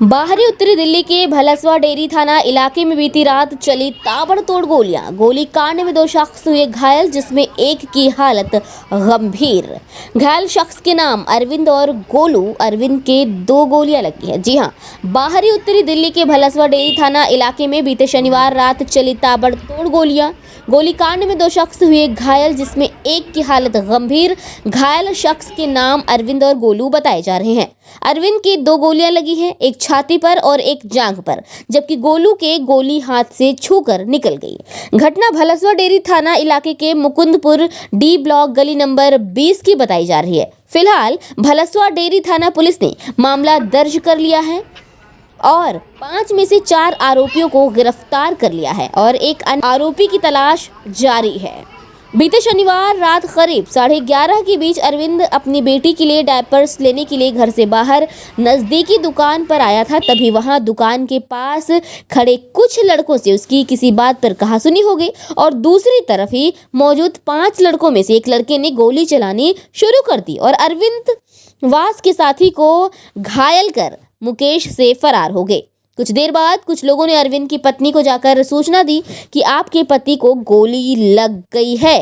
बाहरी उत्तरी दिल्ली के भलसवा डेरी थाना इलाके में बीती रात चली ताबड़तोड़ गोली कांड में 2 शख्स हुए घायल, जिसमें एक की हालत गंभीर। घायल शख्स के नाम अरविंद और गोलू। अरविंद के 2 गोलियां लगी हैं। जी हां, बाहरी उत्तरी दिल्ली के भलसवा डेरी थाना इलाके में बीते शनिवार रात चली ताबड़तोड़ गोली कांड में 2 शख्स हुए घायल, जिसमें एक की हालत गंभीर। घायल शख्स के नाम अरविंद और गोलू बताए जा रहे हैं। अरविंद की 2 गोलियां लगी हैं, एक छाती पर और एक जांघ पर, जबकि गोलू के गोली हाथ से छूकर निकल गई। घटना भलसवा डेरी थाना इलाके के मुकुंदपुर डी ब्लॉक गली नंबर 20 की बताई जा रही है। फिलहाल भलसवा डेरी थाना पुलिस ने मामला दर्ज कर लिया है और 5 में से 4 आरोपियों को गिरफ्तार कर लिया है और एक अन्य आरोपी की तलाश जारी है। बीते शनिवार रात करीब 11:30 के बीच अरविंद अपनी बेटी के लिए डायपर्स लेने के लिए घर से बाहर नज़दीकी दुकान पर आया था। तभी वहां दुकान के पास खड़े कुछ लड़कों से उसकी किसी बात पर कहासुनी हो गई और दूसरी तरफ ही मौजूद 5 लड़कों में से एक लड़के ने गोली चलानी शुरू कर दी और अरविंद वास के साथी को घायल कर मुकेश से फरार हो गए। कुछ देर बाद कुछ लोगों ने अरविंद की पत्नी को जाकर सूचना दी कि आपके पति को गोली लग गई है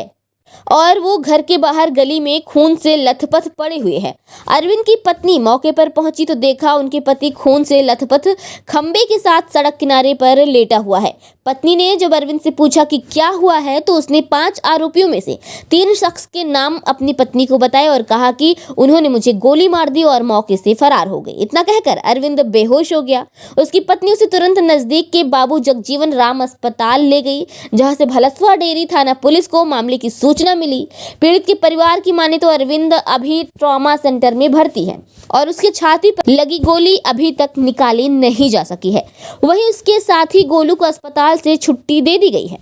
और वो घर के बाहर गली में खून से लथपथ पड़े हुए हैं। अरविंद की पत्नी मौके पर पहुंची तो देखा उनके पति खून से लथपथ खंबे के साथ सड़क किनारे पर लेटा हुआ है। पत्नी ने जब अरविंद से पूछा कि क्या हुआ है तो उसने 5 आरोपियों में से 3 शख्स के नाम अपनी पत्नी को बताए और कहा कि उन्होंने मुझे गोली मार दी और मौके से फरार हो गई। इतना कहकर अरविंद बेहोश हो गया। उसकी पत्नी उसे तुरंत नजदीक के बाबू जगजीवन राम अस्पताल ले गई, जहां से भलसवा डेरी थाना पुलिस को मामले की सूचना मिली। पीड़ित के परिवार की माने तो अरविंद अभी ट्रॉमा सेंटर में भर्ती है और उसकी छाती पर लगी गोली अभी तक निकाली नहीं जा सकी है। वहीं उसके साथी गोलू को अस्पताल से छुट्टी दे दी गई है।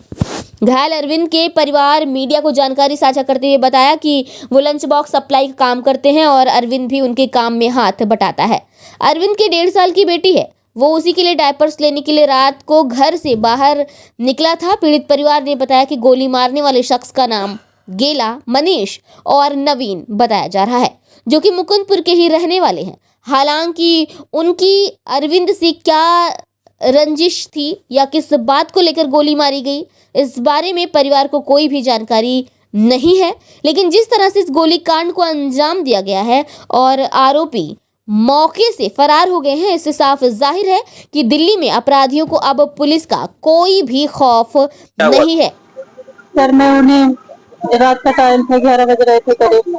घायल अरविंद के परिवार मीडिया को जानकारी साझा करते हुए बताया कि वो लंच बॉक्स सप्लाई का काम करते हैं और अरविंद भी उनके काम में हाथ बटाता है। अरविंद के 1.5 साल की बेटी है, वो उसी के लिए डायपर्स लेने के लिए रात को घर से बाहर निकला था। पीड़ित परिवार ने बताया कि गोली मारने वाले शख्स का नाम गेला, मनीष और नवीन बताया जा रहा है, जो कि मुकुंदपुर के ही रहने वाले हैं। हालांकि उनकी अरविंद से क्या रंजिश थी या किस बात को लेकर गोली मारी गई, इस बारे में परिवार को कोई भी जानकारी नहीं है। लेकिन जिस तरह से इस गोली कांड को अंजाम दिया गया है और आरोपी मौके से फरार हो गए हैं, इससे साफ जाहिर है कि दिल्ली में अपराधियों को अब पुलिस का कोई भी खौफ नहीं है। सर, मैं उन्हें रात का टाइम था, 11 बज रहे थे करीब।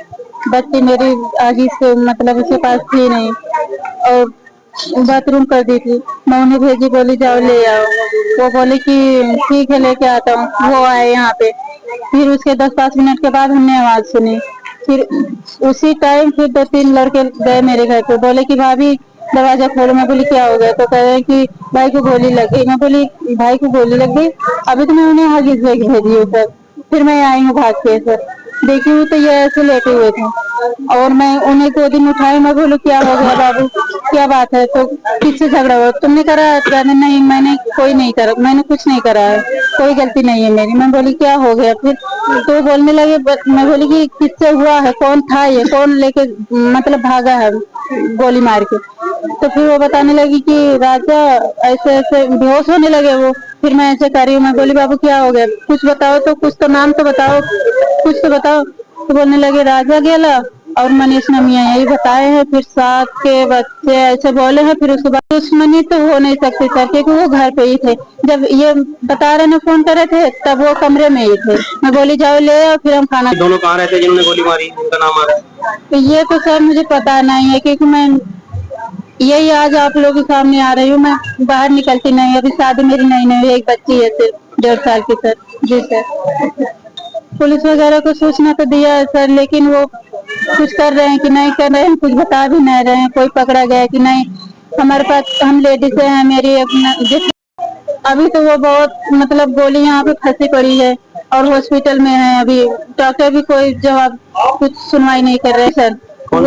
बच्ची मेरी आगे से मतलब उसके पास थी नहीं और बाथरूम कर दी थी। मैं उन्हें भेजी, बोली जाओ ले आओ। वो बोले कि ठीक है लेके आता हूँ। वो आए यहाँ पे। फिर उसके 10-5 मिनट के बाद हमने आवाज सुनी। फिर उसी टाइम फिर 2-3 लड़के गए मेरे घर पे, बोले कि भाभी दरवाजा खोलो। मैं बोली क्या हो गया? तो कह रहे कि भाई को गोली लग गई। मैं बोली भाई को गोली लग गई? अभी तो मैं उन्हें आगे भेजी हूँ सर। फिर मैं आई हूँ भाग के सर, देखी हूँ तो ये ऐसे लेटे हुए थे और मैं उन्हें गोदी में उठाई। मैं बोलूँ क्या हो गया बाबू, क्या बात है? तो किससे झगड़ा हुआ? तुमने करा? नहीं, मैंने कोई नहीं करा, मैंने कुछ नहीं करा है, कोई गलती नहीं है मेरी। मैं बोली क्या हो गया? फिर तो बोलने लगे। मैं बोली कि किससे हुआ है, कौन था ये, कौन लेके मतलब भागा है गोली मार के? तो फिर वो बताने लगी कि राजा ऐसे ऐसे बेहोश होने लगे वो। फिर मैं ऐसे कर रही हूँ। मैं बोली बाबू क्या हो गया, कुछ बताओ तो, कुछ तो नाम तो बताओ, कुछ तो बताओ। तो बोलने लगे राजा गेला और मनीष नमिया, यही बताए हैं। फिर 7 के बच्चे ऐसे बोले हैं। फिर उसके बाद दुश्मनी तो हो नहीं सकती सर, क्योंकि वो घर पे ही थे जब ये बता रहे ने फोन करे थे, तब वो कमरे में ही थे। मैं बोली जाओ ले आओ, फिर हम खाना। दोनों कहाँ रहते जिन्होंने गोली मारी, उनका नाम आ रहा है? तो ये तो सर मुझे पता नहीं है, क्योंकि मैं यही आज आप लोगों के सामने आ रही हूँ। मैं बाहर निकलती नहीं, अभी शादी मेरी नहीं हुई, एक बच्ची है सिर्फ 1.5 साल की सर। जी सर, पुलिस वगैरह को सूचना तो दिया है सर, लेकिन वो कुछ कर रहे हैं कि नहीं कर रहे हैं, कुछ बता भी नहीं रहे हैं। कोई पकड़ा गया कि नहीं? हमारे पास हम लेडीज हैं, मेरी अभी तो वो बहुत मतलब गोली यहाँ पे फंसी पड़ी है और हॉस्पिटल में है। अभी डॉक्टर भी कोई जवाब कुछ सुनवाई नहीं कर रहे सर। वो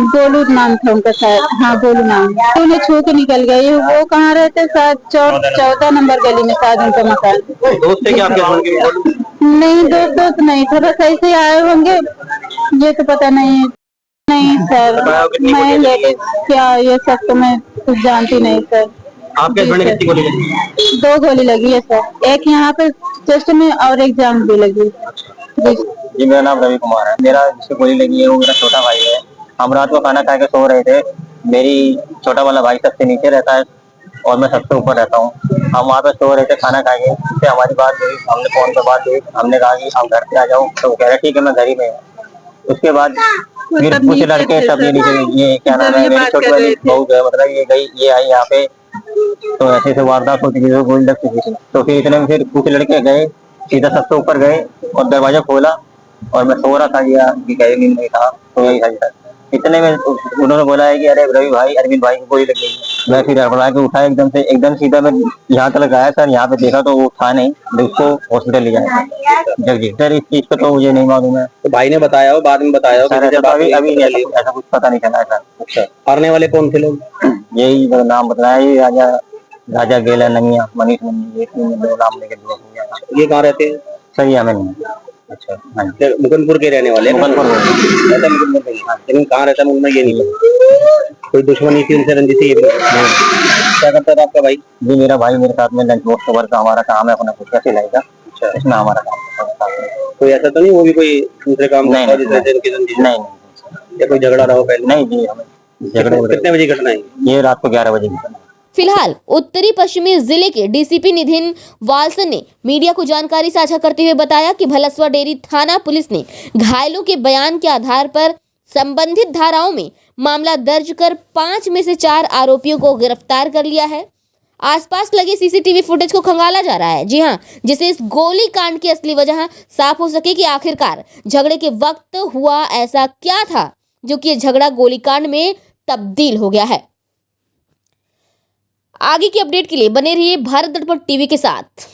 गोलू नाम था उनका शायद, हाँ गोलू नाम। उन्हें छू के निकल गई। वो कहाँ रहते? शायद 14 नंबर गली में शायद उनका मकान। दोस्त है क्या आपके? नहीं दोस्त नहीं, थोड़ा सही से आए होंगे, ये तो पता नहीं है। नहीं सर, मैं लेडीज क्या ये सब तो मैं कुछ जानती नहीं सर। आपके हस्बैंड ने कितनी गोली लगी? 2 गोली लगी है सर, एक यहाँ पे चेस्ट में और एक जांघ भी लगी। जी जी मेरा नाम रवि कुमार है। मेरा जिसको गोली लगी है वो मेरा छोटा भाई है। हम रात को खाना खा के सो रहे थे। मेरी छोटा वाला भाई सबसे नीचे रहता है और मैं सबसे ऊपर रहता हूँ। हम वहाँ पे सो रहे थे खाना खा के, उससे हमारी बात हुई, हमने फोन पे बात हुई, हमने कहा कि आप घर पे आ जाओ, तो वो कह रहे ठीक है मैं घर ही में हूँ। उसके बाद फिर कुछ लड़के सब ये क्या नाम है, मेरी छोटी वाली बहू जो है मतलब ये गई, ये आई यहाँ पे, तो ऐसे से वारदात होती थी, तो गोली लग चुकी थी। तो फिर इतने में फिर कुछ लड़के गए, सीधा सबसे ऊपर गए और दरवाजा खोला और मैं सो रहा था या कि कहीं नींद नहीं था, तो यही था। इतने में उन्होंने बोला है कि अरे रवि भाई, अरविंद भाई को गोली लग गई है। मैं फिर हड़बड़ा के उठा एकदम सीधा मैं यहाँ तक आया सर, यहाँ पे देखा तो वो था नहीं, तो उसको हॉस्पिटल ले जाया जगदीश सर। इस चीज को तो मुझे नहीं मालूम है। तो भाई ने बताया हो, बाद में बताया हो? सर अभी ऐसा कुछ पता नहीं चला है सर। अच्छा, मारने वाले कौन थे लोग? यही नाम बताया, ये राजा गेला नंगिया, मनीष नंगिया, ये 3 लोग नाम लेके दुआ हो गया। ये कहाँ रहते हैं? सर ये हमें नहीं। अच्छा, मुकुंदपुर के रहने वाले हैं? मुकुंदपुर लेकिन कहाँ रहता है मुझे ये नहीं पता। कोई दुश्मनी थी उनसे, रंजिश थी ये भी नहीं पता। क्या करता था आपका भाई? जी मेरा भाई मेरे साथ में लंच बॉक्स कवर का हमारा काम है, अपना कुछ कैसे लाएगा। अच्छा, इसमें हमारा काम है। कोई ऐसा तो नहीं वो भी कोई दूसरे काम नहीं या कोई झगड़ा रहा हो पहले? नहीं जी, हमें झगड़े कितने बजे घटना है ये? रात को 11 बजे की। फिलहाल उत्तरी पश्चिमी जिले के डीसीपी निधिन वालसन ने मीडिया को जानकारी साझा करते हुए बताया कि भलसवा डेयरी थाना पुलिस ने घायलों के बयान के आधार पर संबंधित धाराओं में मामला दर्ज कर 5 में से 4 आरोपियों को गिरफ्तार कर लिया है। आसपास लगे सीसीटीवी फुटेज को खंगाला जा रहा है, जी हां, जिससे इस गोली कांड की असली वजह साफ हो सके कि आखिरकार झगड़े के वक्त हुआ ऐसा क्या था जो कि झगड़ा गोलीकांड में तब्दील हो गया है। आगे की अपडेट के लिए बने रहिए भारत दर्पण टीवी के साथ।